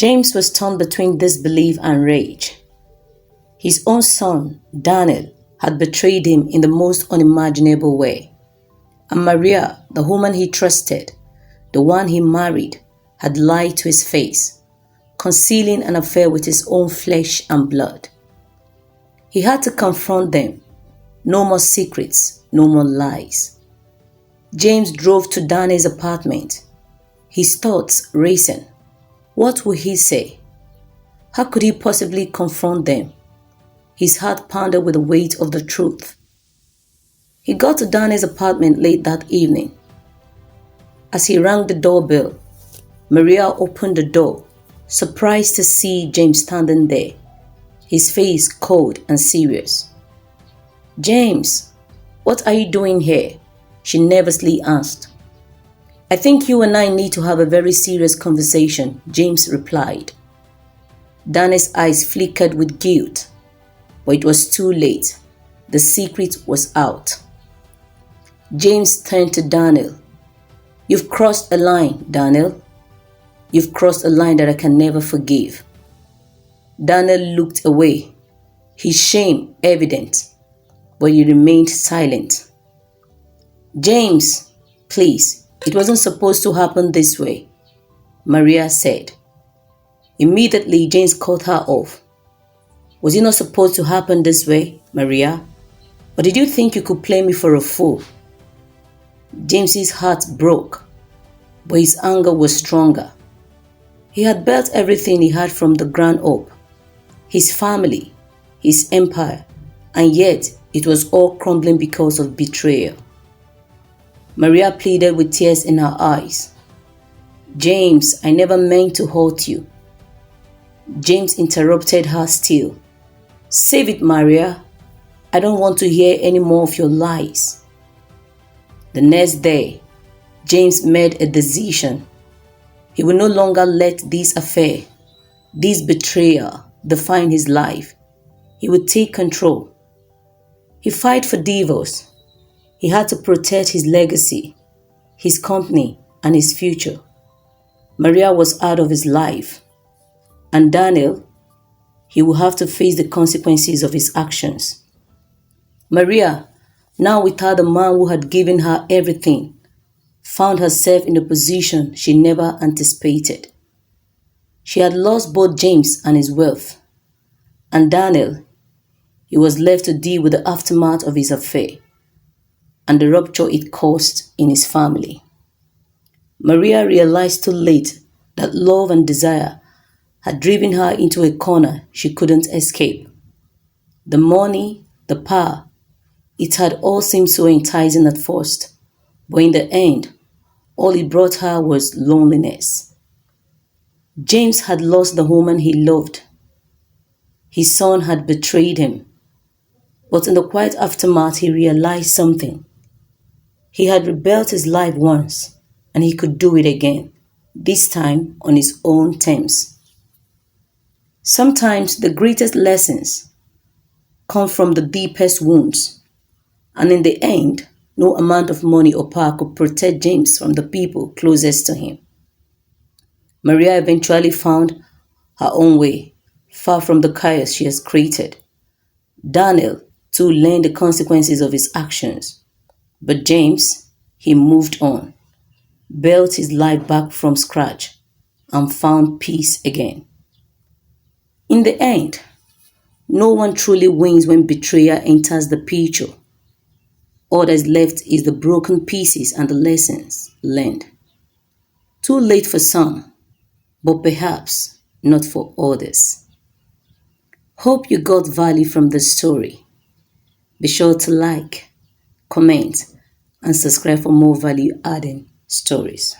James was torn between disbelief and rage. His own son, Daniel, had betrayed him in the most unimaginable way. And Maria, the woman he trusted, the one he married, had lied to his face, concealing an affair with his own flesh and blood. He had to confront them. No more secrets, no more lies. James drove to Daniel's apartment, his thoughts racing. What would he say? How could he possibly confront them? His heart pounded with the weight of the truth. He got to Daniel's apartment late that evening. As he rang the doorbell, Maria opened the door, surprised to see James standing there, his face cold and serious. "James, what are you doing here?" she nervously asked. "I think you and I need to have a very serious conversation," James replied. Daniel's eyes flickered with guilt, but it was too late. The secret was out. James turned to Daniel. "You've crossed a line, Daniel. You've crossed a line that I can never forgive." Daniel looked away, his shame evident, but he remained silent. "James, please, it wasn't supposed to happen this way," Maria said. Immediately, James cut her off. "Was it not supposed to happen this way, Maria? Or did you think you could play me for a fool?" James's heart broke, but his anger was stronger. He had built everything he had from the ground up, his family, his empire, and yet it was all crumbling because of betrayal. Maria pleaded with tears in her eyes. "James, I never meant to hurt you." James interrupted her still. "Save it, Maria. I don't want to hear any more of your lies." The next day, James made a decision. He would no longer let this affair, this betrayal, define his life. He would take control. He fought for divorce. He had to protect his legacy, his company, and his future. Maria was out of his life. And Daniel, he would have to face the consequences of his actions. Maria, now without the man who had given her everything, found herself in a position she never anticipated. She had lost both James and his wealth. And Daniel, he was left to deal with the aftermath of his affair and the rupture it caused in his family. Maria realized too late that love and desire had driven her into a corner she couldn't escape. The money, the power, it had all seemed so enticing at first, but in the end, all it brought her was loneliness. James had lost the woman he loved. His son had betrayed him. But in the quiet aftermath, he realized something. He had rebuilt his life once, and he could do it again, this time on his own terms. Sometimes the greatest lessons come from the deepest wounds, and in the end, no amount of money or power could protect James from the people closest to him. Maria eventually found her own way, far from the chaos she has created. Daniel, too, learned the consequences of his actions. But James, he moved on, built his life back from scratch, and found peace again. In the end, no one truly wins when betrayal enters the picture. All that is left is the broken pieces and the lessons learned. Too late for some, but perhaps not for others. Hope you got value from this story. Be sure to like, comment, and subscribe for more value-adding stories.